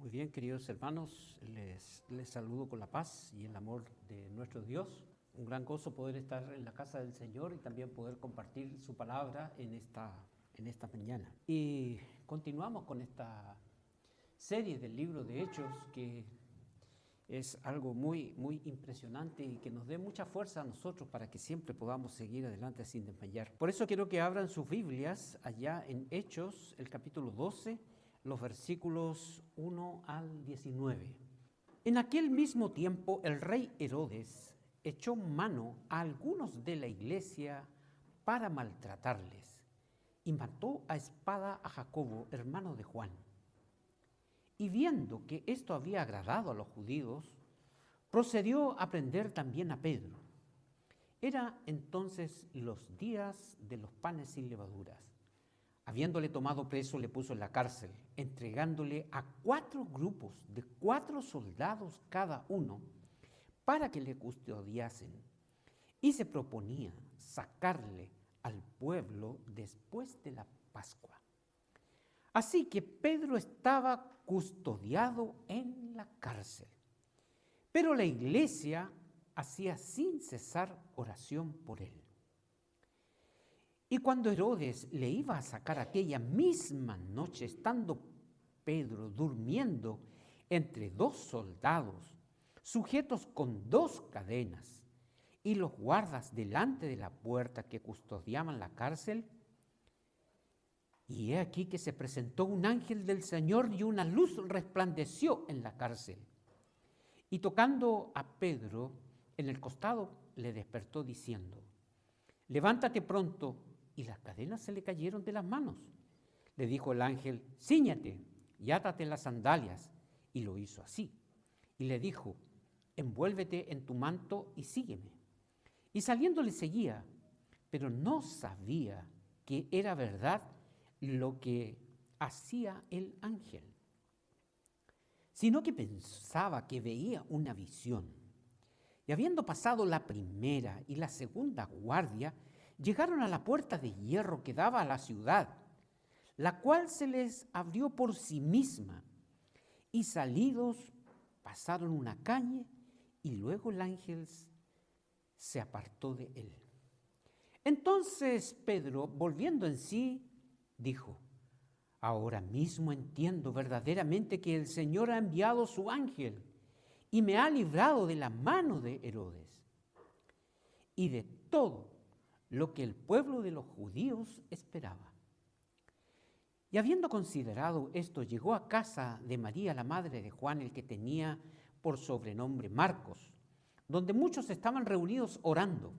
Muy bien, queridos hermanos, les saludo con la paz y el amor de nuestro Dios. Un gran gozo poder estar en la casa del Señor y también poder compartir su palabra en esta mañana. Y continuamos con esta serie del libro de Hechos, que es algo muy impresionante y que nos dé mucha fuerza a nosotros para que siempre podamos seguir adelante sin desmayar. Por eso quiero que abran sus Biblias allá en Hechos, el capítulo 12, los versículos 1 al 19. En aquel mismo tiempo el rey Herodes echó mano a algunos de la iglesia para maltratarles y mató a espada a Jacobo, hermano de Juan. Y viendo que esto había agradado a los judíos, procedió a prender también a Pedro. Era entonces los días de los panes sin levaduras. Habiéndole tomado preso, le puso en la cárcel, entregándole a 4 grupos de 4 soldados cada uno, para que le custodiasen. Y se proponía sacarle al pueblo después de la Pascua. Así que Pedro estaba custodiado en la cárcel. Pero la iglesia hacía sin cesar oración por él. Y cuando Herodes le iba a sacar aquella misma noche, estando Pedro durmiendo entre 2 soldados, sujetos con 2 cadenas, y los guardas delante de la puerta que custodiaban la cárcel, y he aquí que se presentó un ángel del Señor y una luz resplandeció en la cárcel. Y tocando a Pedro en el costado, le despertó diciendo: levántate pronto. Y las cadenas se le cayeron de las manos. Le dijo el ángel: cíñate y átate las sandalias. Y lo hizo así. Y le dijo: envuélvete en tu manto y sígueme. Y saliendo le seguía, pero no sabía que era verdad lo que hacía el ángel, sino que pensaba que veía una visión. Y habiendo pasado la primera y la segunda guardia, llegaron a la puerta de hierro que daba a la ciudad, la cual se les abrió por sí misma, y salidos pasaron una calle, y luego el ángel se apartó de él. Entonces Pedro, volviendo en sí, dijo: ahora mismo entiendo verdaderamente que el Señor ha enviado su ángel y me ha librado de la mano de Herodes y de todo lo que el pueblo de los judíos esperaba. Y habiendo considerado esto, llegó a casa de María, la madre de Juan, el que tenía por sobrenombre Marcos, donde muchos estaban reunidos orando.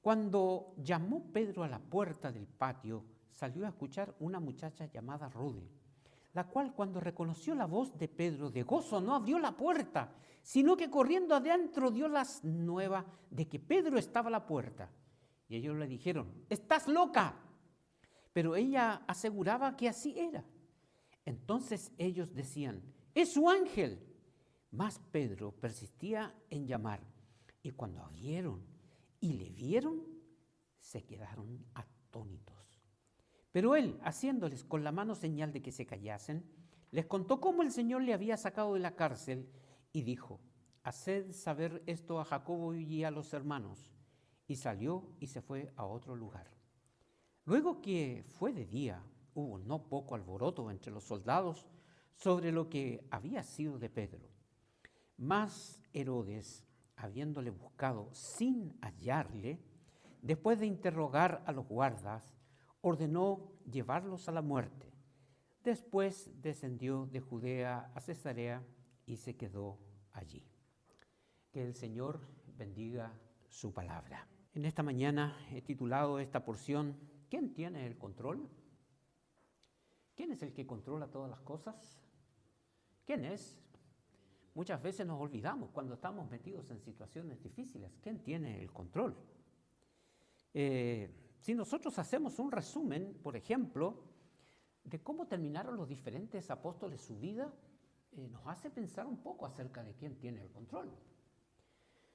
Cuando llamó Pedro a la puerta del patio, salió a escuchar una muchacha llamada Rode, la cual, cuando reconoció la voz de Pedro, de gozo no abrió la puerta, sino que corriendo adentro dio las nuevas de que Pedro estaba a la puerta. Y ellos le dijeron: estás loca. Pero ella aseguraba que así era. Entonces ellos decían: es su ángel. Mas Pedro persistía en llamar. Y cuando abrieron y le vieron, se quedaron atónitos. Pero él, haciéndoles con la mano señal de que se callasen, les contó cómo el Señor le había sacado de la cárcel y dijo: haced saber esto a Jacobo y a los hermanos. Y salió y se fue a otro lugar. Luego que fue de día, hubo no poco alboroto entre los soldados sobre lo que había sido de Pedro. Mas Herodes, habiéndole buscado sin hallarle, después de interrogar a los guardas, ordenó llevarlos a la muerte. Después descendió de Judea a Cesarea y se quedó allí. Que el Señor bendiga su palabra. En esta mañana he titulado esta porción: ¿quién tiene el control? ¿Quién es el que controla todas las cosas? ¿Quién es? Muchas veces nos olvidamos cuando estamos metidos en situaciones difíciles. ¿Quién tiene el control? Si nosotros hacemos un resumen, por ejemplo, de cómo terminaron los diferentes apóstoles su vida, nos hace pensar un poco acerca de quién tiene el control.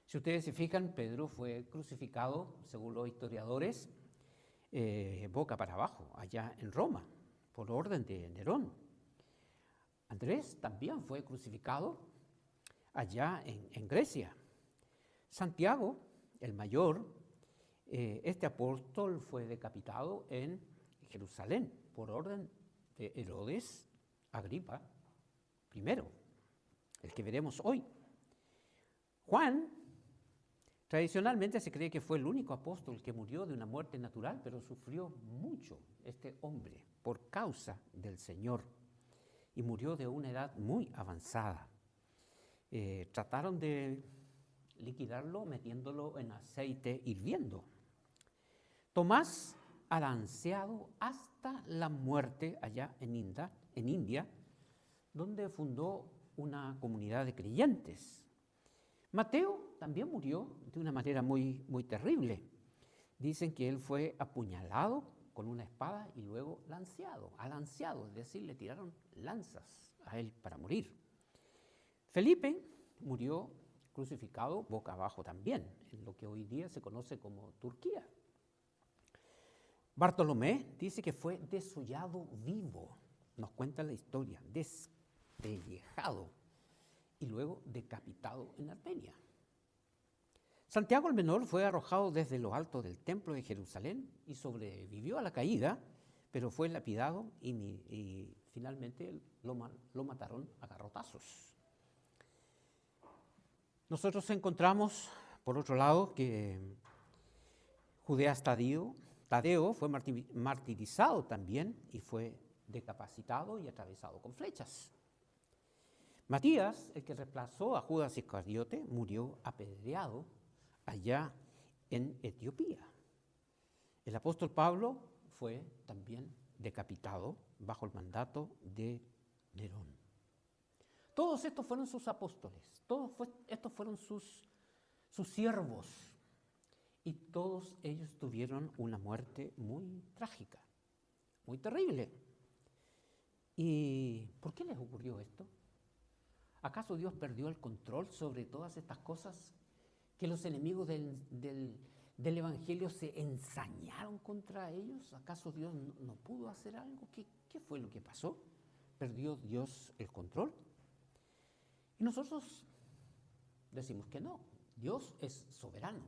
Si ustedes se fijan, Pedro fue crucificado, según los historiadores, boca para abajo, allá en Roma, por orden de Nerón. Andrés también fue crucificado allá en Grecia. Santiago, el mayor, este apóstol fue decapitado en Jerusalén por orden de Herodes Agripa I, el que veremos hoy. Juan, tradicionalmente se cree que fue el único apóstol que murió de una muerte natural, pero sufrió mucho este hombre por causa del Señor y murió de una edad muy avanzada. Trataron de liquidarlo metiéndolo en aceite hirviendo. Tomás, alanceado hasta la muerte allá en India, donde fundó una comunidad de creyentes. Mateo también murió de una manera muy, muy terrible. Dicen que él fue apuñalado con una espada y luego alanceado, es decir, le tiraron lanzas a él para morir. Felipe murió crucificado boca abajo también, en lo que hoy día se conoce como Turquía. Bartolomé dice que fue desollado vivo, nos cuenta la historia, despellejado y luego decapitado en Armenia. Santiago el Menor fue arrojado desde lo alto del templo de Jerusalén y sobrevivió a la caída, pero fue lapidado y finalmente lo mataron a garrotazos. Nosotros encontramos, por otro lado, que Judeas Tadeo fue martirizado también y fue decapacitado y atravesado con flechas. Matías, el que reemplazó a Judas Iscariote, murió apedreado allá en Etiopía. El apóstol Pablo fue también decapitado bajo el mandato de Nerón. Todos estos fueron sus apóstoles, estos fueron sus siervos, y todos ellos tuvieron una muerte muy trágica, muy terrible. ¿Y por qué les ocurrió esto? ¿Acaso Dios perdió el control sobre todas estas cosas? ¿Que los enemigos del Evangelio se ensañaron contra ellos? ¿Acaso Dios no pudo hacer algo? ¿Qué fue lo que pasó? ¿Perdió Dios el control? Y nosotros decimos que no. Dios es soberano.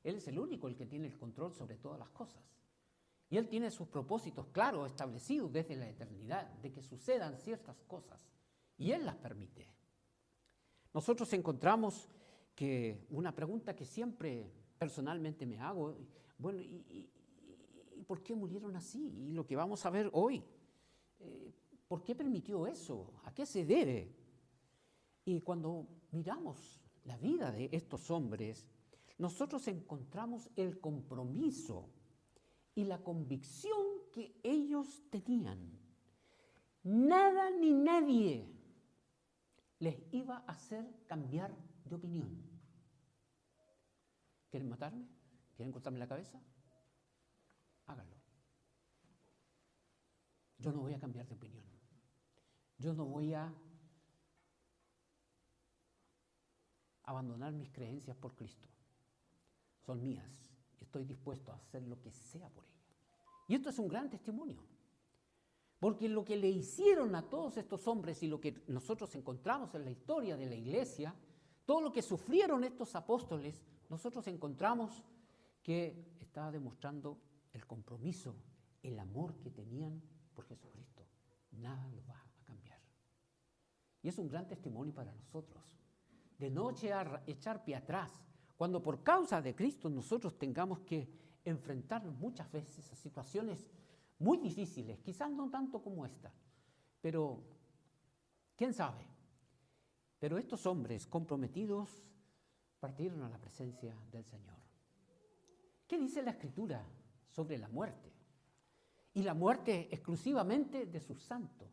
Él es el único el que tiene el control sobre todas las cosas. Y Él tiene sus propósitos claros establecidos desde la eternidad, de que sucedan ciertas cosas. Y Él las permite. Nosotros encontramos que una pregunta que siempre personalmente me hago, bueno, ¿y por qué murieron así? Y lo que vamos a ver hoy, ¿por qué permitió eso? ¿A qué se debe? Y cuando miramos la vida de estos hombres, nosotros encontramos el compromiso y la convicción que ellos tenían. Nada ni nadie les iba a hacer cambiar de opinión. ¿Quieren matarme? ¿Quieren cortarme la cabeza? Háganlo. Yo no voy a cambiar de opinión. Yo no voy a abandonar mis creencias por Cristo. Son mías y estoy dispuesto a hacer lo que sea por ellas. Y esto es un gran testimonio. Porque lo que le hicieron a todos estos hombres y lo que nosotros encontramos en la historia de la iglesia, todo lo que sufrieron estos apóstoles, nosotros encontramos que estaba demostrando el compromiso, el amor que tenían por Jesucristo. Nada lo va a cambiar. Y es un gran testimonio para nosotros, de no echar pie atrás, cuando por causa de Cristo nosotros tengamos que enfrentarnos muchas veces a situaciones muy difíciles, quizás no tanto como esta, pero quién sabe. Pero estos hombres comprometidos partieron a la presencia del Señor. ¿Qué dice la Escritura sobre la muerte? Y la muerte exclusivamente de sus santos.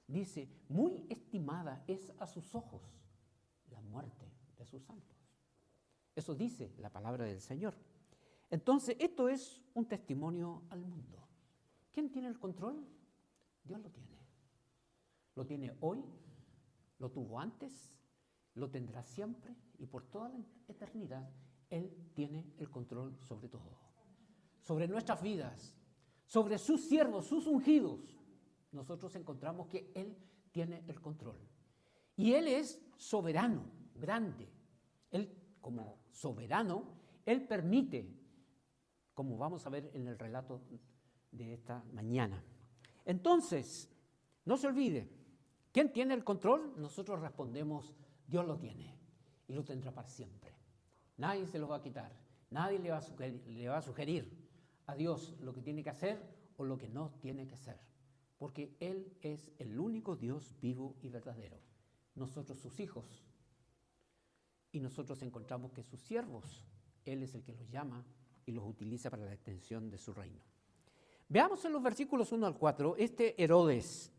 Dice, muy estimada es a sus ojos la muerte de sus santos. Eso dice la palabra del Señor. Entonces, esto es un testimonio al mundo. ¿Quién tiene el control? Dios lo tiene. Lo tiene hoy, lo tuvo antes, lo tendrá siempre y por toda la eternidad. Él tiene el control sobre todo. Sobre nuestras vidas, sobre sus siervos, sus ungidos. Nosotros encontramos que Él tiene el control. Y Él es soberano, grande. Él, como soberano, Él permite, como vamos a ver en el relato de esta mañana. Entonces, no se olvide, ¿quién tiene el control? Nosotros respondemos, Dios lo tiene y lo tendrá para siempre. Nadie se lo va a quitar, nadie le va a sugerir a Dios lo que tiene que hacer o lo que no tiene que hacer, porque Él es el único Dios vivo y verdadero. Nosotros sus hijos, y nosotros encontramos que sus siervos, Él es el que los llama y los utiliza para la extensión de su reino. Veamos en los versículos 1 al 4, Herodes.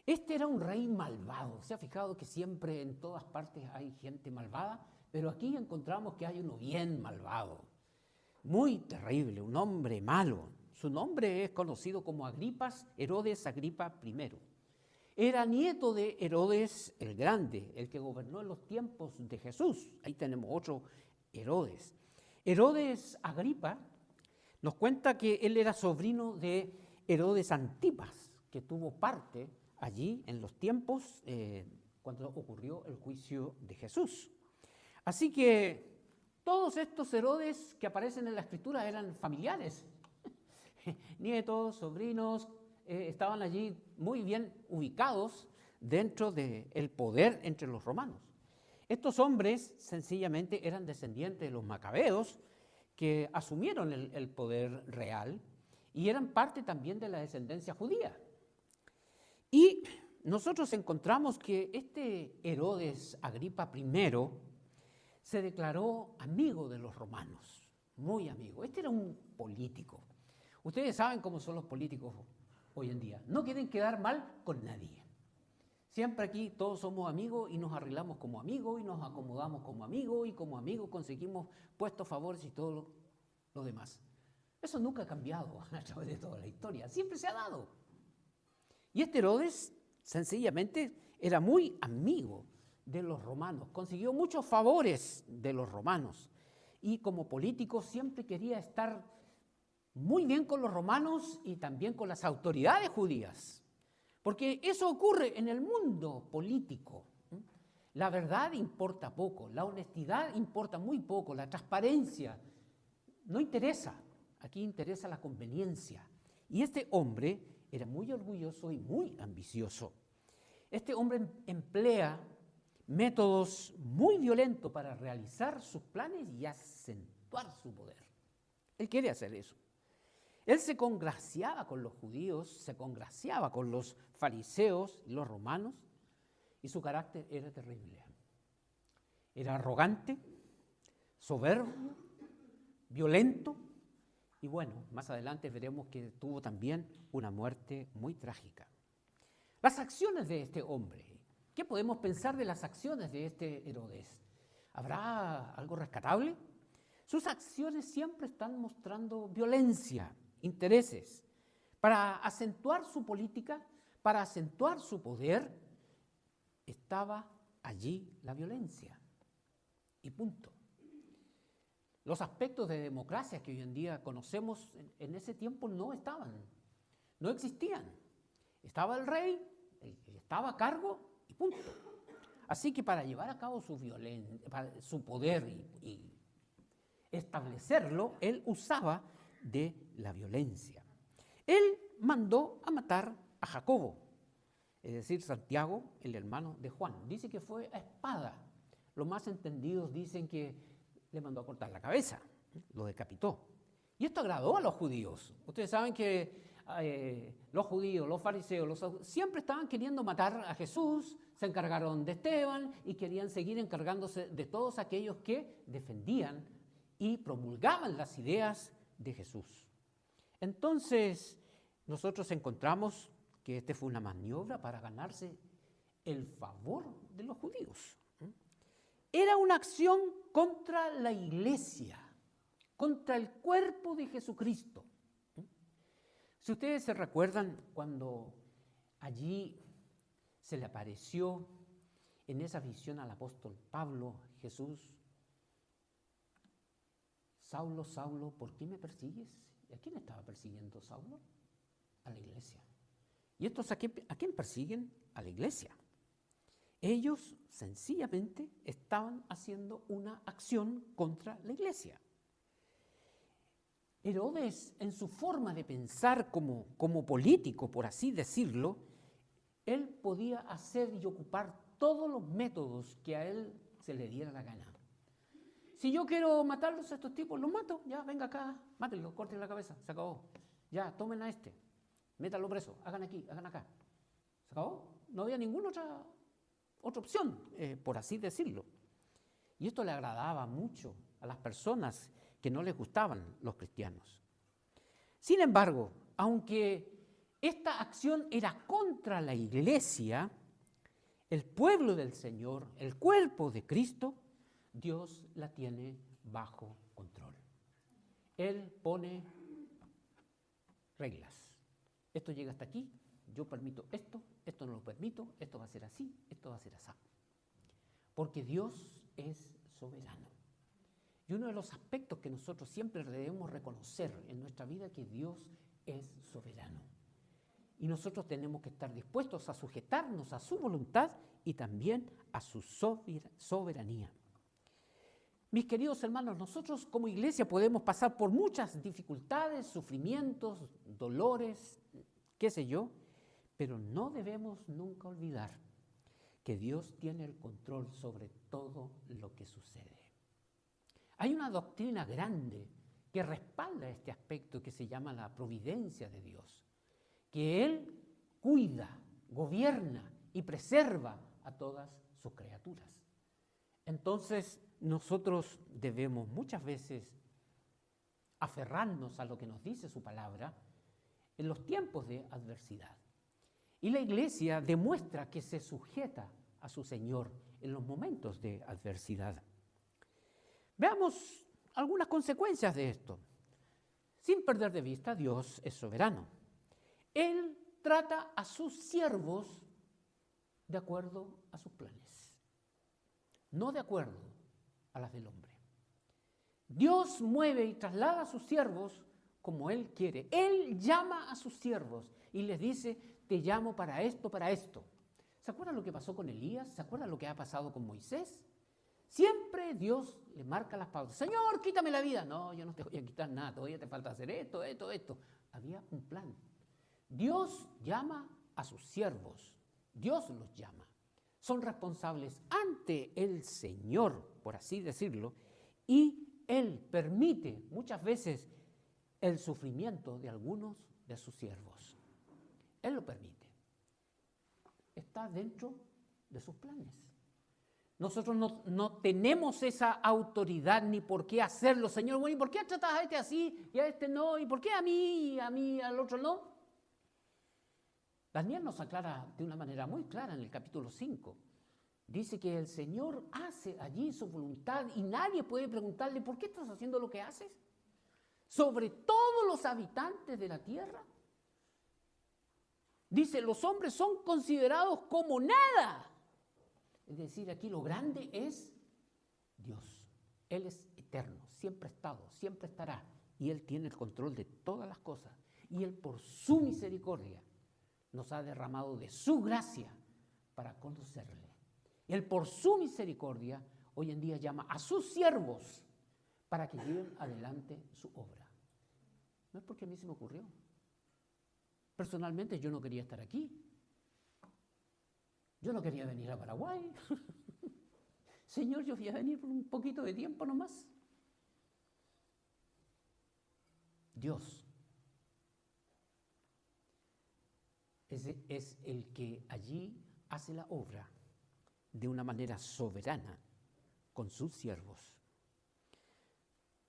Este era un rey malvado. ¿Se ha fijado que siempre en todas partes hay gente malvada? Pero aquí encontramos que hay uno bien malvado, muy terrible, un hombre malo. Su nombre es conocido como Agripas, Herodes Agripa I. Era nieto de Herodes el Grande, el que gobernó en los tiempos de Jesús. Ahí tenemos otro Herodes. Herodes Agripa nos cuenta que él era sobrino de Herodes Antipas, que tuvo parte allí en los tiempos cuando ocurrió el juicio de Jesús. Así que todos estos Herodes que aparecen en la Escritura eran familiares, nietos, sobrinos, estaban allí muy bien ubicados dentro del poder entre los romanos. Estos hombres sencillamente eran descendientes de los macabeos que asumieron el poder real y eran parte también de la descendencia judía. Y nosotros encontramos que este Herodes Agripa I se declaró amigo de los romanos, muy amigo. Este era un político. Ustedes saben cómo son los políticos hoy en día. No quieren quedar mal con nadie. Siempre aquí todos somos amigos y nos arreglamos como amigos y nos acomodamos como amigos y como amigos conseguimos puestos, favores y todo lo demás. Eso nunca ha cambiado a través de toda la historia. Siempre se ha dado. Y este Herodes sencillamente era muy amigo de los romanos. Consiguió muchos favores de los romanos. Y como político siempre quería estar muy bien con los romanos y también con las autoridades judías. Porque eso ocurre en el mundo político. La verdad importa poco, la honestidad importa muy poco, la transparencia no interesa. Aquí interesa la conveniencia. Y este hombre era muy orgulloso y muy ambicioso. Este hombre emplea métodos muy violentos para realizar sus planes y acentuar su poder. Él quiere hacer eso. Él se congraciaba con los judíos, se congraciaba con los fariseos y los romanos, y su carácter era terrible. Era arrogante, soberbio, violento, y bueno, más adelante veremos que tuvo también una muerte muy trágica. Las acciones de este hombre, ¿qué podemos pensar de las acciones de este Herodes? ¿Habrá algo rescatable? Sus acciones siempre están mostrando violencia, intereses. Para acentuar su política, para acentuar su poder, estaba allí la violencia. Y punto. Los aspectos de democracia que hoy en día conocemos en ese tiempo no estaban, no existían. Estaba el rey, estaba a cargo y punto. Así que para llevar a cabo su poder y establecerlo, él usaba de la violencia. Él mandó a matar a Jacobo, es decir, Santiago, el hermano de Juan. Dice que fue a espada. Los más entendidos dicen que le mandó a cortar la cabeza, lo decapitó. Y esto agradó a los judíos. Ustedes saben que los judíos, los fariseos, siempre estaban queriendo matar a Jesús, se encargaron de Esteban y querían seguir encargándose de todos aquellos que defendían y promulgaban las ideas de Jesús. Entonces, nosotros encontramos que esta fue una maniobra para ganarse el favor de los judíos. Era una acción contra la iglesia, contra el cuerpo de Jesucristo. Si ustedes se recuerdan cuando allí se le apareció en esa visión al apóstol Pablo, Jesús, Saulo, Saulo, ¿por qué me persigues? ¿A quién estaba persiguiendo Saulo? A la iglesia. ¿Y estos a quién persiguen? A la iglesia. Ellos sencillamente estaban haciendo una acción contra la iglesia. Herodes, en su forma de pensar como político, por así decirlo, él podía hacer y ocupar todos los métodos que a él se le diera la gana. Si yo quiero matarlos a estos tipos, los mato, ya, venga acá, mátenlo, corten la cabeza, se acabó. Ya, tomen a este, métanlo preso, hagan aquí, hagan acá. Se acabó, no había ninguna otra opción, por así decirlo. Y esto le agradaba mucho a las personas que no les gustaban los cristianos. Sin embargo, aunque esta acción era contra la iglesia, el pueblo del Señor, el cuerpo de Cristo, Dios la tiene bajo control. Él pone reglas. Esto llega hasta aquí, yo permito esto, esto no lo permito, esto va a ser así, esto va a ser así. Porque Dios es soberano. Y uno de los aspectos que nosotros siempre debemos reconocer en nuestra vida es que Dios es soberano. Y nosotros tenemos que estar dispuestos a sujetarnos a su voluntad y también a su soberanía. Mis queridos hermanos, nosotros como iglesia podemos pasar por muchas dificultades, sufrimientos, dolores, qué sé yo, pero no debemos nunca olvidar que Dios tiene el control sobre todo lo que sucede. Hay una doctrina grande que respalda este aspecto que se llama la providencia de Dios, que Él cuida, gobierna y preserva a todas sus criaturas. Entonces, nosotros debemos muchas veces aferrarnos a lo que nos dice su palabra en los tiempos de adversidad. Y la iglesia demuestra que se sujeta a su Señor en los momentos de adversidad. Veamos algunas consecuencias de esto. Sin perder de vista, Dios es soberano. Él trata a sus siervos de acuerdo a sus planes, no de acuerdo a las del hombre. Dios mueve y traslada a sus siervos como Él quiere. Él llama a sus siervos y les dice, te llamo para esto, para esto. ¿Se acuerdan lo que pasó con Elías? ¿Se acuerdan lo que ha pasado con Moisés? Siempre Dios le marca las pautas. Señor, quítame la vida. No, yo no te voy a quitar nada, todavía te falta hacer esto. Había un plan. Dios llama a sus siervos. Dios los llama. Son responsables ante el Señor, por así decirlo, y Él permite muchas veces el sufrimiento de algunos de sus siervos. Él lo permite. Está dentro de sus planes. Nosotros no tenemos esa autoridad ni por qué hacerlo. Señor, bueno, ¿y por qué tratas a este así y a este no? ¿Y por qué a mí, al otro no? Daniel nos aclara de una manera muy clara en el capítulo 5. Dice que el Señor hace allí su voluntad y nadie puede preguntarle, ¿por qué estás haciendo lo que haces? Sobre todos los habitantes de la tierra. Dice, los hombres son considerados como nada. Es decir, aquí lo grande es Dios. Él es eterno, siempre ha estado, siempre estará. Y Él tiene el control de todas las cosas. Y Él por su misericordia nos ha derramado de su gracia para conocerle. Él por su misericordia hoy en día llama a sus siervos para que lleven adelante su obra. No es porque a mí se me ocurrió. Personalmente yo no quería estar aquí. Yo no quería venir a Paraguay. Señor, yo voy a venir por un poquito de tiempo nomás. Dios es el que allí hace la obra de una manera soberana con sus siervos.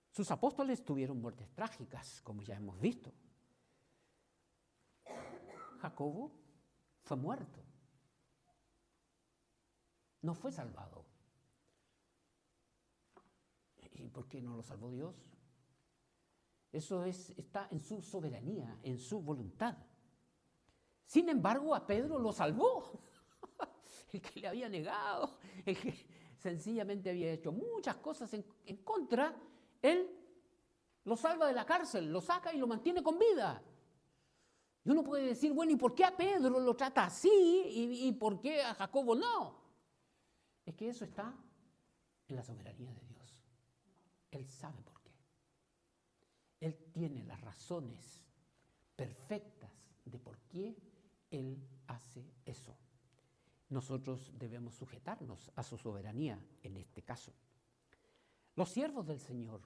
Sus apóstoles tuvieron muertes trágicas, como ya hemos visto. Jacobo fue muerto. No fue salvado. ¿Y por qué no lo salvó Dios? Eso está en su soberanía, en su voluntad. Sin embargo, a Pedro lo salvó. El que le había negado, el que sencillamente había hecho muchas cosas en contra, Él lo salva de la cárcel, lo saca y lo mantiene con vida. Y uno puede decir, bueno, ¿y por qué a Pedro lo trata así y por qué a Jacobo no? Es que eso está en la soberanía de Dios. Él sabe por qué. Él tiene las razones perfectas de por qué Él hace eso. Nosotros debemos sujetarnos a su soberanía en este caso. Los siervos del Señor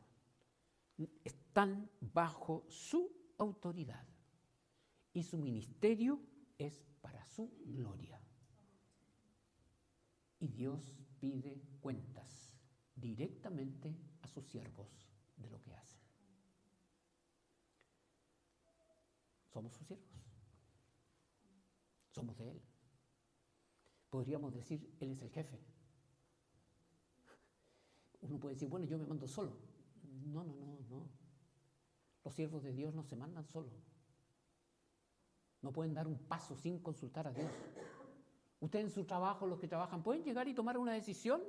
están bajo su autoridad y su ministerio es para su gloria. Y Dios pide cuentas directamente a sus siervos de lo que hacen. Somos sus siervos. Somos de Él. Podríamos decir, Él es el jefe. Uno puede decir, bueno, yo me mando solo. No. Los siervos de Dios no se mandan solos. No pueden dar un paso sin consultar a Dios. Ustedes en su trabajo, los que trabajan, ¿pueden llegar y tomar una decisión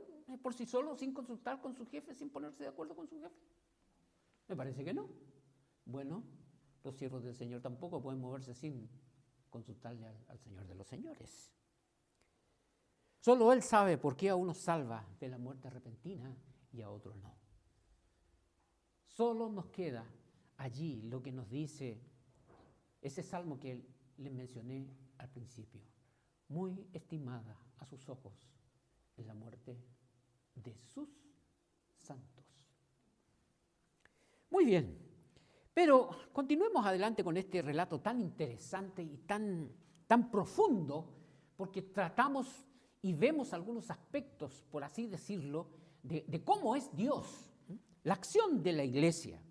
por sí solos, sin consultar con su jefe, sin ponerse de acuerdo con su jefe? Me parece que no. Bueno, los siervos del Señor tampoco pueden moverse sin consultarle al Señor de los señores. Solo Él sabe por qué a unos salva de la muerte repentina y a otros no. Solo nos queda allí lo que nos dice ese salmo que les mencioné al principio. Muy estimada a sus ojos es la muerte de sus santos. Muy bien, pero continuemos adelante con este relato tan interesante y tan profundo, porque tratamos y vemos algunos aspectos, por así decirlo, de cómo es Dios, la acción de la iglesia.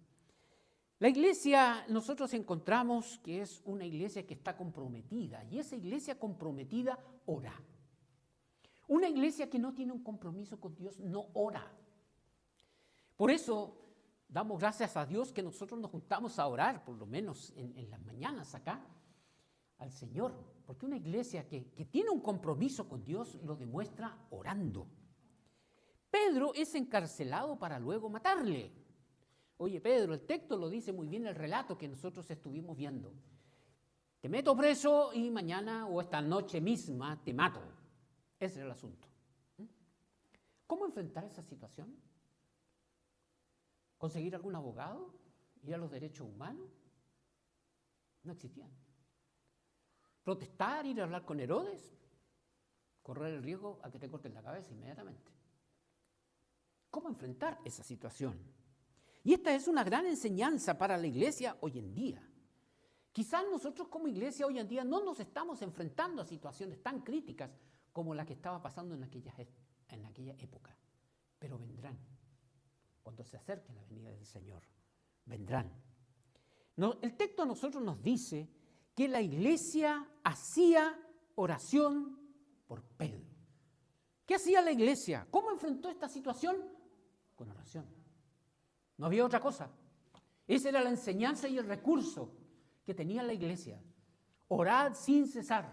La iglesia, nosotros encontramos que es una iglesia que está comprometida, y esa iglesia comprometida ora. Una iglesia que no tiene un compromiso con Dios no ora. Por eso damos gracias a Dios que nosotros nos juntamos a orar, por lo menos en las mañanas acá, al Señor, porque una iglesia que tiene un compromiso con Dios lo demuestra orando. Pedro es encarcelado para luego matarle. Oye, Pedro, el texto lo dice muy bien el relato que nosotros estuvimos viendo. Te meto preso y mañana o esta noche misma te mato. Ese es el asunto. ¿Cómo enfrentar esa situación? ¿Conseguir algún abogado? ¿Ir a los derechos humanos? No existían. ¿Protestar? ¿Ir a hablar con Herodes? Correr el riesgo a que te corten la cabeza inmediatamente. ¿Cómo enfrentar esa situación? Y esta es una gran enseñanza para la iglesia hoy en día. Quizás nosotros como iglesia hoy en día no nos estamos enfrentando a situaciones tan críticas como la que estaba pasando en aquella época, pero vendrán. Cuando se acerque la venida del Señor, vendrán. El texto a nosotros nos dice que la iglesia hacía oración por Pedro. ¿Qué hacía la iglesia? ¿Cómo enfrentó esta situación? Con oración. No había otra cosa. Esa era la enseñanza y el recurso que tenía la iglesia. Orad sin cesar.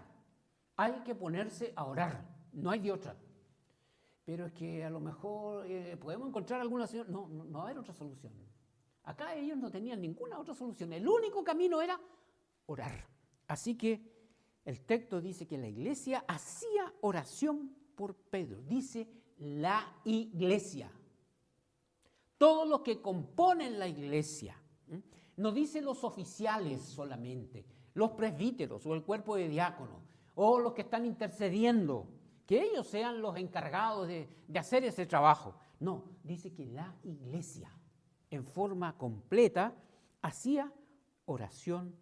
Hay que ponerse a orar. No hay de otra. Pero es que a lo mejor podemos encontrar alguna solución. No va a haber otra solución. Acá ellos no tenían ninguna otra solución. El único camino era orar. Así que el texto dice que la iglesia hacía oración por Pedro. Dice la iglesia. Todos los que componen la iglesia. No dice los oficiales solamente, los presbíteros o el cuerpo de diáconos o los que están intercediendo, que ellos sean los encargados de hacer ese trabajo. No, dice que la iglesia en forma completa hacía oración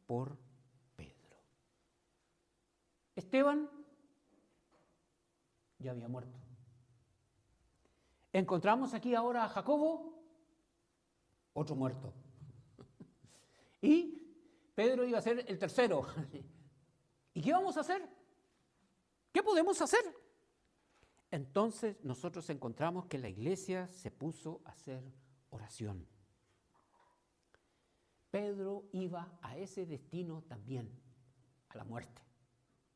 por Pedro. Esteban ya había muerto. Encontramos aquí ahora a Jacobo, otro muerto. Y Pedro iba a ser el tercero. ¿Y qué vamos a hacer? ¿Qué podemos hacer? Entonces nosotros encontramos que la iglesia se puso a hacer oración. Pedro iba a ese destino también, a la muerte.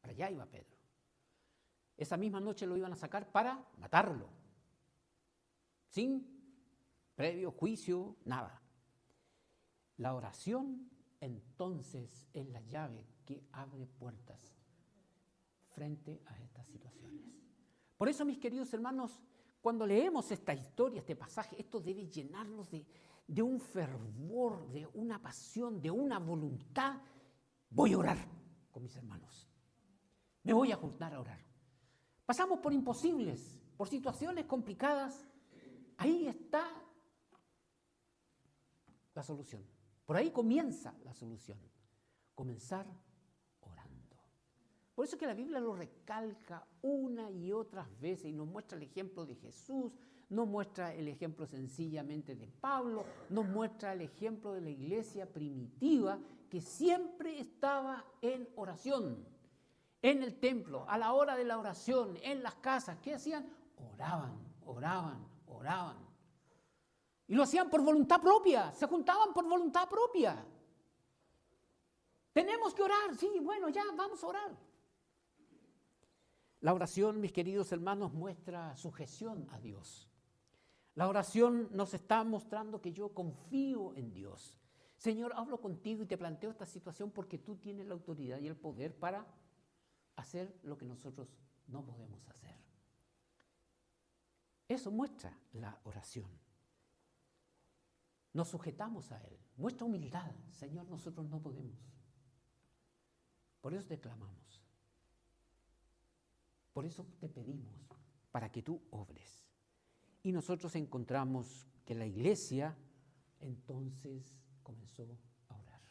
Para allá iba Pedro. Esa misma noche lo iban a sacar para matarlo. Sin previo juicio, nada. La oración entonces es la llave que abre puertas frente a estas situaciones. Por eso, mis queridos hermanos, cuando leemos esta historia, este pasaje, esto debe llenarnos de un fervor, de una pasión, de una voluntad. Voy a orar con mis hermanos. Me voy a juntar a orar. Pasamos por imposibles, por situaciones complicadas. Ahí está la solución. Por ahí comienza la solución. Comenzar orando. Por eso es que la Biblia lo recalca una y otras veces y nos muestra el ejemplo de Jesús, nos muestra el ejemplo sencillamente de Pablo, nos muestra el ejemplo de la iglesia primitiva que siempre estaba en oración, en el templo, a la hora de la oración, en las casas. ¿Qué hacían? Oraban, oraban, oraban. Y lo hacían por voluntad propia, se juntaban por voluntad propia. Tenemos que orar, sí, bueno, ya vamos a orar. La oración, mis queridos hermanos, muestra sujeción a Dios. La oración nos está mostrando que yo confío en Dios. Señor, hablo contigo y te planteo esta situación porque tú tienes la autoridad y el poder para hacer lo que nosotros no podemos hacer. Eso muestra la oración. Nos sujetamos a Él. Muestra humildad. Señor, nosotros no podemos. Por eso te clamamos. Por eso te pedimos, para que tú obres. Y nosotros encontramos que la iglesia entonces comenzó a orar.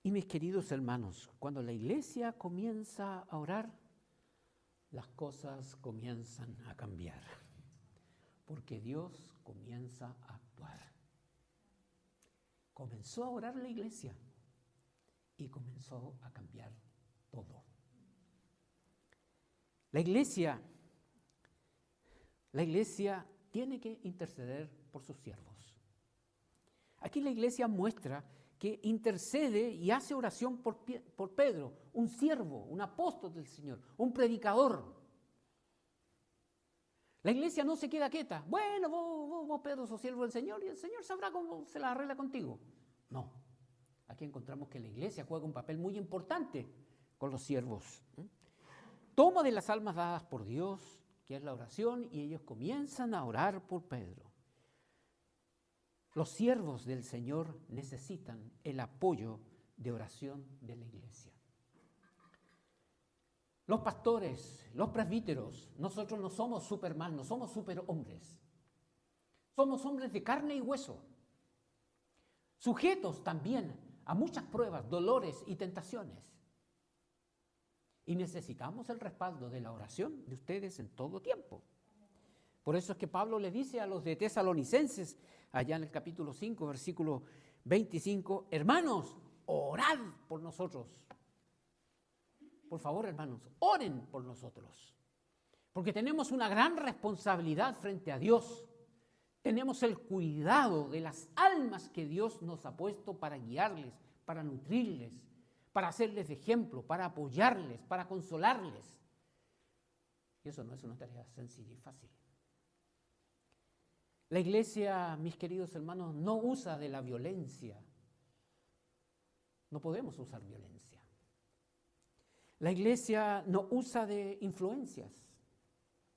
Y mis queridos hermanos, cuando la iglesia comienza a orar, las cosas comienzan a cambiar. Porque Dios comienza a actuar. Comenzó a orar la iglesia y comenzó a cambiar todo. La iglesia tiene que interceder por sus siervos. Aquí la iglesia muestra que intercede y hace oración por Pedro, un siervo, un apóstol del Señor, un predicador. La iglesia no se queda quieta. Bueno, vos Pedro, sos siervo del Señor y el Señor sabrá cómo se la arregla contigo. No. Aquí encontramos que la iglesia juega un papel muy importante con los siervos. Toma de las almas dadas por Dios, que es la oración, y ellos comienzan a orar por Pedro. Los siervos del Señor necesitan el apoyo de oración de la iglesia. Los pastores, los presbíteros, nosotros no somos Superman, no somos superhombres. Somos hombres de carne y hueso, sujetos también a muchas pruebas, dolores y tentaciones. Y necesitamos el respaldo de la oración de ustedes en todo tiempo. Por eso es que Pablo le dice a los de Tesalonicenses, allá en el capítulo 5, versículo 25, hermanos, orad por nosotros. Por favor, hermanos, oren por nosotros. Porque tenemos una gran responsabilidad frente a Dios. Tenemos el cuidado de las almas que Dios nos ha puesto para guiarles, para nutrirles, para hacerles de ejemplo, para apoyarles, para consolarles. Y eso no es una tarea sencilla y fácil. La iglesia, mis queridos hermanos, no usa de la violencia. No podemos usar violencia. La iglesia no usa de influencias.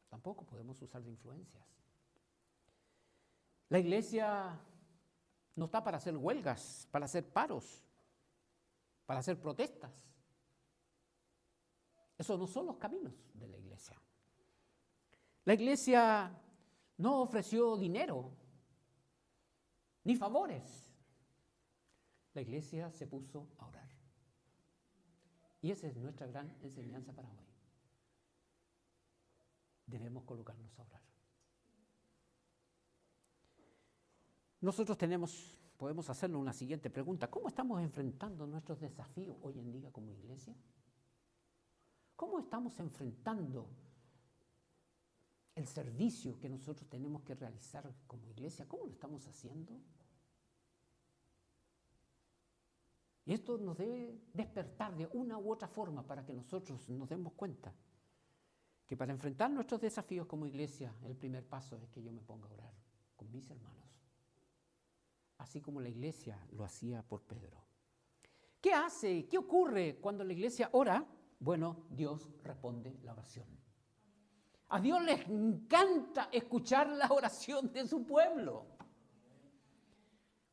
Tampoco podemos usar de influencias. La iglesia no está para hacer huelgas, para hacer paros, para hacer protestas. Esos no son los caminos de la iglesia. La iglesia no ofreció dinero ni favores. La iglesia se puso a orar. Y esa es nuestra gran enseñanza para hoy. Debemos colocarnos a orar. Nosotros podemos hacernos una siguiente pregunta. ¿Cómo estamos enfrentando nuestros desafíos hoy en día como iglesia? ¿Cómo estamos enfrentando el servicio que nosotros tenemos que realizar como iglesia? ¿Cómo lo estamos haciendo? Y esto nos debe despertar de una u otra forma para que nosotros nos demos cuenta que para enfrentar nuestros desafíos como iglesia, el primer paso es que yo me ponga a orar con mis hermanos, así como la iglesia lo hacía por Pedro. ¿Qué hace? ¿Qué ocurre cuando la iglesia ora? Bueno, Dios responde la oración. A Dios le encanta escuchar la oración de su pueblo.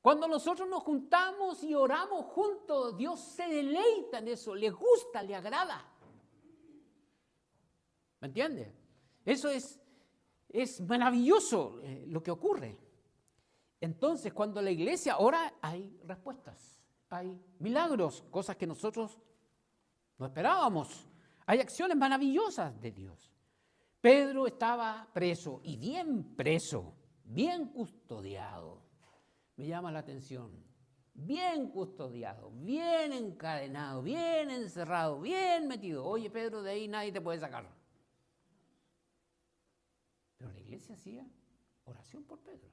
Cuando nosotros nos juntamos y oramos juntos, Dios se deleita en eso, le gusta, le agrada. ¿Me entiende? Eso es maravilloso lo que ocurre. Entonces, cuando la iglesia ora, hay respuestas, hay milagros, cosas que nosotros no esperábamos. Hay acciones maravillosas de Dios. Pedro estaba preso, y bien preso, bien custodiado. Me llama la atención. Bien custodiado, bien encadenado, bien encerrado, bien metido. Oye, Pedro, de ahí nadie te puede sacar. Pero la iglesia hacía oración por Pedro.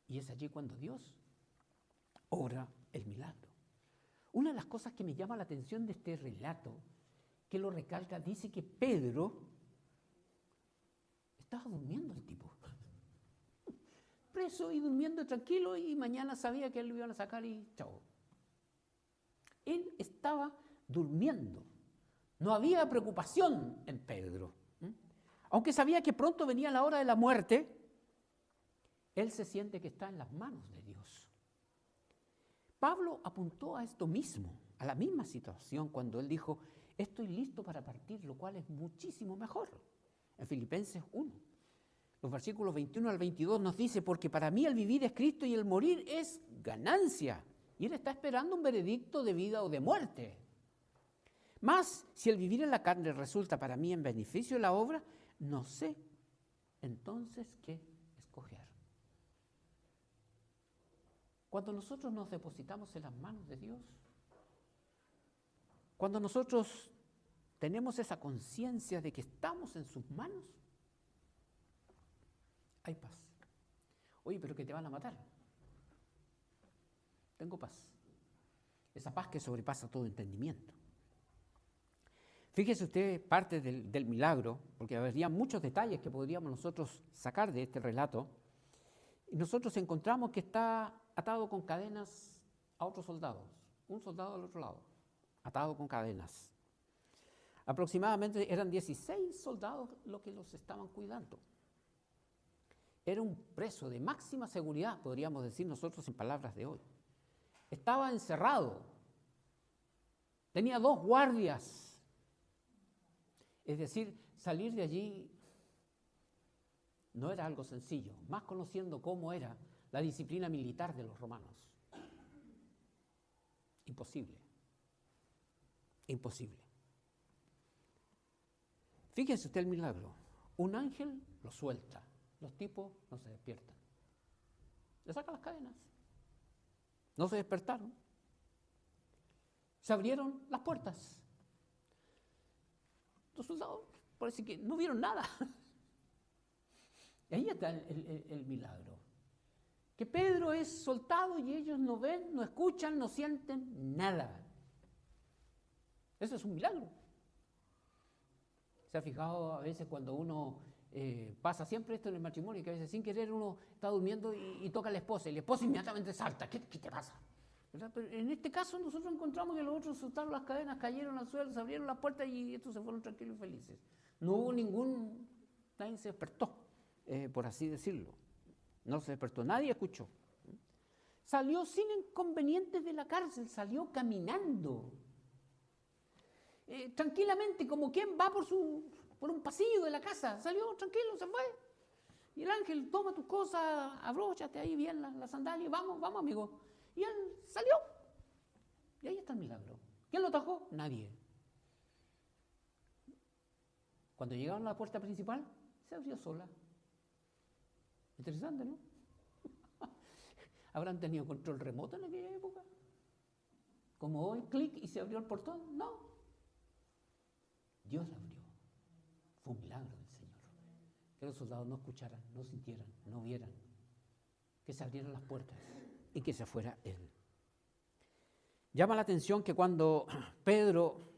Y es allí cuando Dios obra el milagro. Una de las cosas que me llama la atención de este relato, que lo recalca, dice que Pedro estaba durmiendo el tipo. Preso y durmiendo tranquilo, y mañana sabía que él lo iban a sacar y chao. Él estaba durmiendo. No había preocupación en Pedro. Aunque sabía que pronto venía la hora de la muerte, él se siente que está en las manos de Dios. Pablo apuntó a esto mismo, a la misma situación, cuando él dijo, estoy listo para partir, lo cual es muchísimo mejor. En Filipenses 1, los versículos 21 al 22 nos dice, porque para mí el vivir es Cristo y el morir es ganancia. Y él está esperando un veredicto de vida o de muerte. Mas, si el vivir en la carne resulta para mí en beneficio de la obra, no sé entonces qué escoger. Cuando nosotros nos depositamos en las manos de Dios, cuando nosotros tenemos esa conciencia de que estamos en sus manos, hay paz. Oye, pero que te van a matar. Tengo paz. Esa paz que sobrepasa todo entendimiento. Fíjese usted parte del milagro, porque habría muchos detalles que podríamos nosotros sacar de este relato. Y nosotros encontramos que está atado con cadenas a otros soldados. Un soldado al otro lado, atado con cadenas. Aproximadamente eran 16 soldados los que los estaban cuidando. Era un preso de máxima seguridad, podríamos decir nosotros en palabras de hoy. Estaba encerrado. Tenía 2 guardias. Es decir, salir de allí no era algo sencillo, más conociendo cómo era la disciplina militar de los romanos. Imposible. Imposible. Fíjese usted el milagro. Un ángel lo suelta. Los tipos no se despiertan. Le saca las cadenas. No se despertaron. Se abrieron las puertas. Los soldados parece que no vieron nada. Y ahí está el milagro. Que Pedro es soltado y ellos no ven, no escuchan, no sienten nada. Eso es un milagro. ¿Se ha fijado a veces cuando uno pasa siempre esto en el matrimonio, que a veces sin querer uno está durmiendo y toca a la esposa y la esposa inmediatamente salta? ¿Qué te pasa? ¿Verdad? Pero en este caso nosotros encontramos que los otros soltaron las cadenas, cayeron al suelo, se abrieron las puertas y estos se fueron tranquilos y felices. No hubo nadie se despertó, por así decirlo. No se despertó, nadie escuchó. Salió sin inconvenientes de la cárcel, salió caminando. Tranquilamente, como quien va por un pasillo de la casa, salió tranquilo, se fue. Y el ángel, toma tus cosas, abróchate ahí bien la sandalia, vamos amigo. Y él salió. Y ahí está el milagro. ¿Quién lo trajo? Nadie. Cuando llegaron a la puerta principal, se abrió sola. Interesante, ¿no? ¿Habrán tenido control remoto en aquella época? Como hoy, clic y se abrió el portón. No. Dios la abrió. Fue un milagro del Señor. Que los soldados no escucharan, no sintieran, no vieran. Que se abrieran las puertas y que se fuera él. Llama la atención que cuando Pedro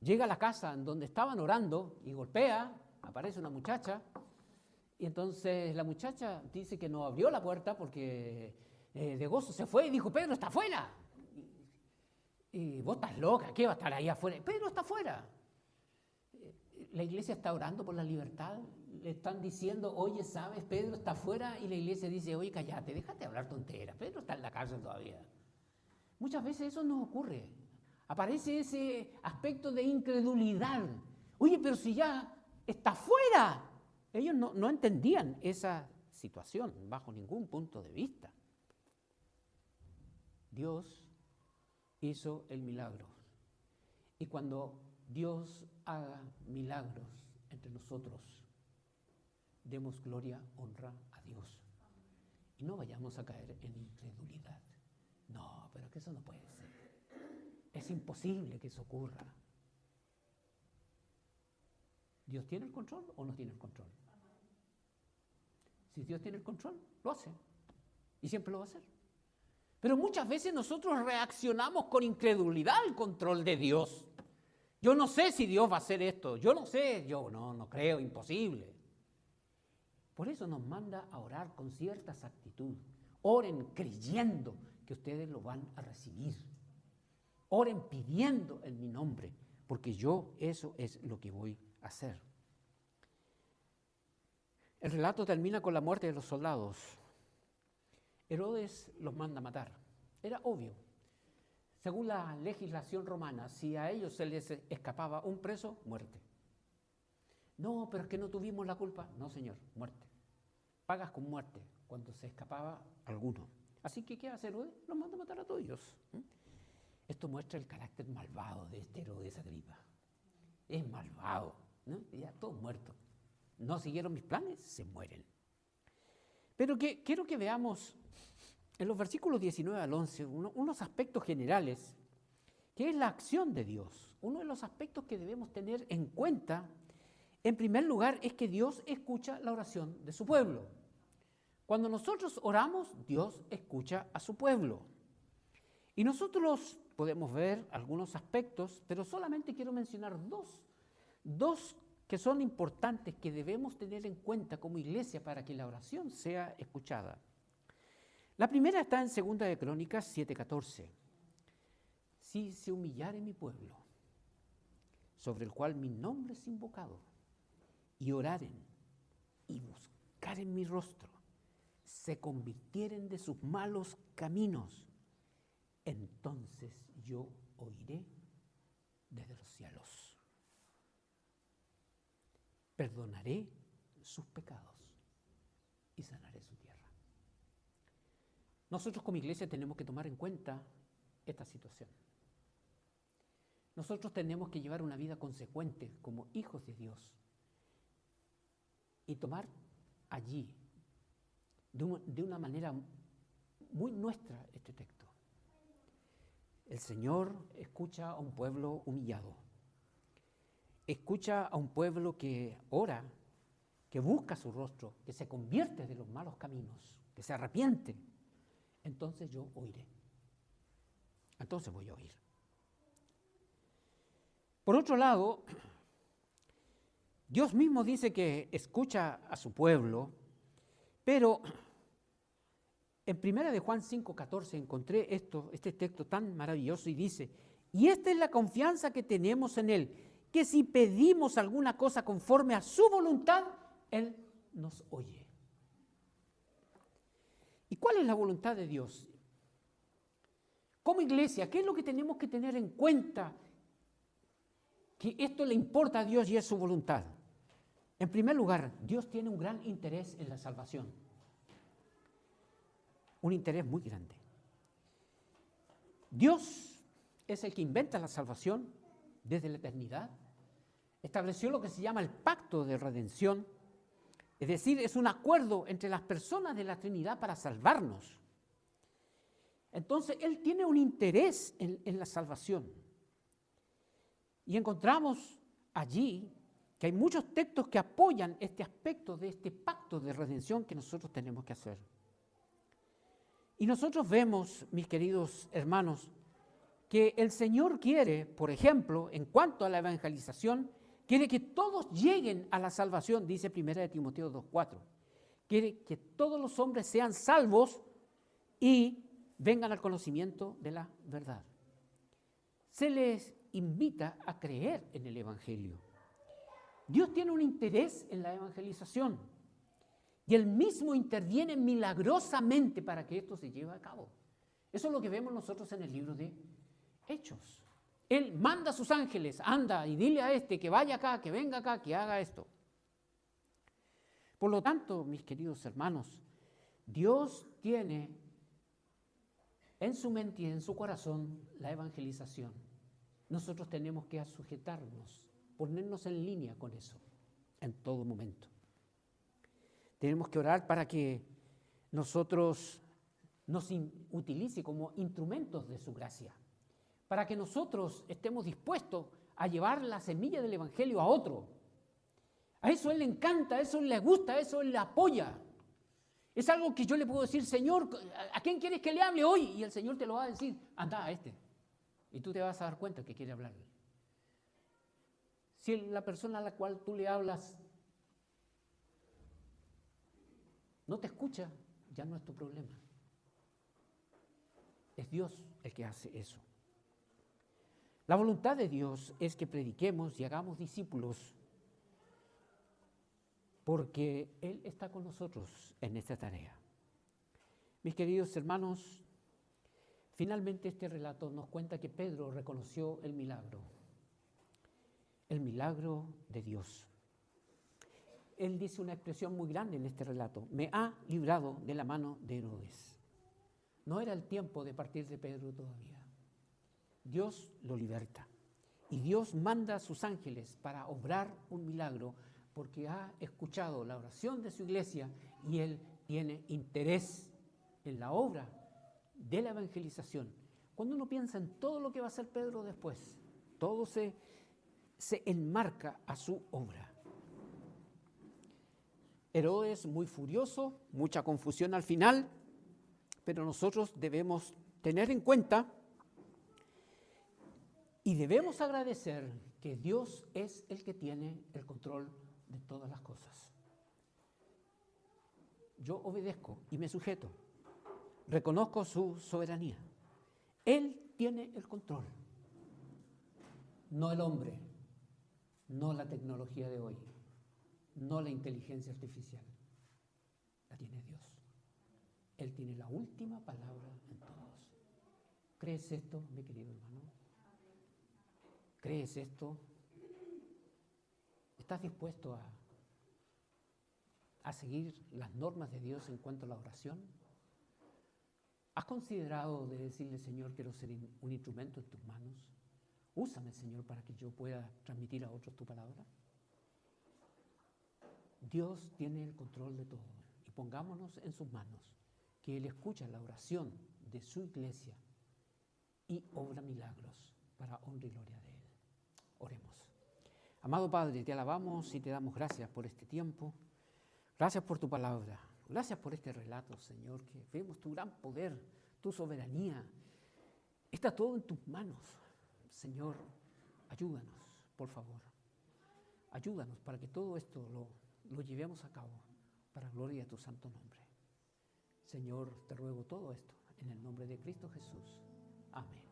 llega a la casa en donde estaban orando y golpea, aparece una muchacha, y entonces la muchacha dice que no abrió la puerta porque de gozo se fue y dijo, Pedro está afuera. Y vos estás loca, ¿qué va a estar ahí afuera? Pedro está afuera. La iglesia está orando por la libertad. Le están diciendo, oye, ¿sabes? Pedro está afuera. Y la iglesia dice, oye, cállate, déjate hablar tonteras. Pedro está en la cárcel todavía. Muchas veces eso nos ocurre. Aparece ese aspecto de incredulidad. Oye, pero si ya está afuera. Ellos no entendían esa situación bajo ningún punto de vista. Dios hizo el milagro. Y cuando Dios haga milagros entre nosotros, demos gloria, honra a Dios. Y no vayamos a caer en incredulidad. No, pero que eso no puede ser. Es imposible que eso ocurra. ¿Dios tiene el control o no tiene el control? Si Dios tiene el control, lo hace. Y siempre lo va a hacer. Pero muchas veces nosotros reaccionamos con incredulidad al control de Dios. Yo no sé si Dios va a hacer esto. Yo no sé. Yo no creo, imposible. Por eso nos manda a orar con cierta exactitud. Oren creyendo que ustedes lo van a recibir. Oren pidiendo en mi nombre, porque yo eso es lo que voy a hacer. El relato termina con la muerte de los soldados. Herodes los manda a matar. Era obvio. Según la legislación romana, si a ellos se les escapaba un preso, muerte. No, pero es que no tuvimos la culpa. No, señor, muerte. Pagas con muerte cuando se escapaba alguno. Así que, ¿qué hace Herodes? Los manda a matar a todos. Esto muestra el carácter malvado de este Herodes Agripa. Es malvado, ¿no? Ya todos muertos. No siguieron mis planes, se mueren. Pero quiero que veamos en los versículos 19 al 11 unos aspectos generales, que es la acción de Dios. Uno de los aspectos que debemos tener en cuenta, en primer lugar, es que Dios escucha la oración de su pueblo. Cuando nosotros oramos, Dios escucha a su pueblo. Y nosotros podemos ver algunos aspectos, pero solamente quiero mencionar dos que son importantes, que debemos tener en cuenta como iglesia para que la oración sea escuchada. La primera está en 2 de Crónicas 7:14. Si se humillare mi pueblo, sobre el cual mi nombre es invocado, y oraren y buscaren mi rostro, se convirtieren de sus malos caminos, entonces yo oiré desde los cielos. Perdonaré sus pecados y sanaré su tierra. Nosotros como iglesia tenemos que tomar en cuenta esta situación. Nosotros tenemos que llevar una vida consecuente como hijos de Dios y tomar allí de una manera muy nuestra este texto. El Señor escucha a un pueblo humillado. Escucha a un pueblo que ora, que busca su rostro, que se convierte de los malos caminos, que se arrepiente. Entonces yo oiré. Entonces voy a oír. Por otro lado, Dios mismo dice que escucha a su pueblo, pero en 1 de Juan 5:14 encontré este texto tan maravilloso y dice, y esta es la confianza que tenemos en Él, que si pedimos alguna cosa conforme a su voluntad, Él nos oye. ¿Y cuál es la voluntad de Dios? Como iglesia, ¿qué es lo que tenemos que tener en cuenta? Que esto le importa a Dios y es su voluntad. En primer lugar, Dios tiene un gran interés en la salvación. Un interés muy grande. Dios es el que inventa la salvación desde la eternidad. Estableció lo que se llama el pacto de redención. Es decir, es un acuerdo entre las personas de la Trinidad para salvarnos. Entonces, Él tiene un interés en la salvación. Y encontramos allí que hay muchos textos que apoyan este aspecto de este pacto de redención que nosotros tenemos que hacer. Y nosotros vemos, mis queridos hermanos, que el Señor quiere, por ejemplo, en cuanto a la evangelización, quiere que todos lleguen a la salvación, dice 1 de Timoteo 2:4. Quiere que todos los hombres sean salvos y vengan al conocimiento de la verdad. Se les invita a creer en el Evangelio. Dios tiene un interés en la evangelización y Él mismo interviene milagrosamente para que esto se lleve a cabo. Eso es lo que vemos nosotros en el libro de Hechos. Él manda a sus ángeles, anda y dile a este que vaya acá, que venga acá, que haga esto. Por lo tanto, mis queridos hermanos, Dios tiene en su mente y en su corazón la evangelización. Nosotros tenemos que sujetarnos, ponernos en línea con eso en todo momento. Tenemos que orar para que nosotros nos utilice como instrumentos de su gracia, para que nosotros estemos dispuestos a llevar la semilla del Evangelio a otro. A eso Él le encanta, a eso Él le gusta, a eso Él le apoya. Es algo que yo le puedo decir, Señor, ¿a quién quieres que le hable hoy? Y el Señor te lo va a decir, anda a este. Y tú te vas a dar cuenta que quiere hablarle. Si la persona a la cual tú le hablas no te escucha, ya no es tu problema. Es Dios el que hace eso. La voluntad de Dios es que prediquemos y hagamos discípulos porque Él está con nosotros en esta tarea. Mis queridos hermanos, finalmente este relato nos cuenta que Pedro reconoció el milagro de Dios. Él dice una expresión muy grande en este relato: me ha librado de la mano de Herodes. No era el tiempo de partir de Pedro todavía. Dios lo liberta y Dios manda a sus ángeles para obrar un milagro porque ha escuchado la oración de su iglesia y Él tiene interés en la obra de la evangelización. Cuando uno piensa en todo lo que va a hacer Pedro después, todo se enmarca a su obra. Herodes muy furioso, mucha confusión al final, pero nosotros debemos tener en cuenta y debemos agradecer que Dios es el que tiene el control de todas las cosas. Yo obedezco y me sujeto, reconozco su soberanía. Él tiene el control, no el hombre, no la tecnología de hoy, no la inteligencia artificial, la tiene Dios. Él tiene la última palabra en todos. ¿Crees esto, mi querido hermano? ¿Crees esto? ¿Estás dispuesto a seguir las normas de Dios en cuanto a la oración? ¿Has considerado de decirle, Señor, quiero ser un instrumento en tus manos? Úsame, Señor, para que yo pueda transmitir a otros tu palabra. Dios tiene el control de todo y pongámonos en sus manos, que Él escucha la oración de su iglesia y obra milagros para honra y gloria de Él. Oremos. Amado Padre, te alabamos y te damos gracias por este tiempo. Gracias por tu palabra. Gracias por este relato, Señor, que vemos tu gran poder, tu soberanía. Está todo en tus manos. Señor, ayúdanos, por favor. Ayúdanos para que todo esto lo llevemos a cabo para gloria de tu santo nombre. Señor, te ruego todo esto en el nombre de Cristo Jesús. Amén.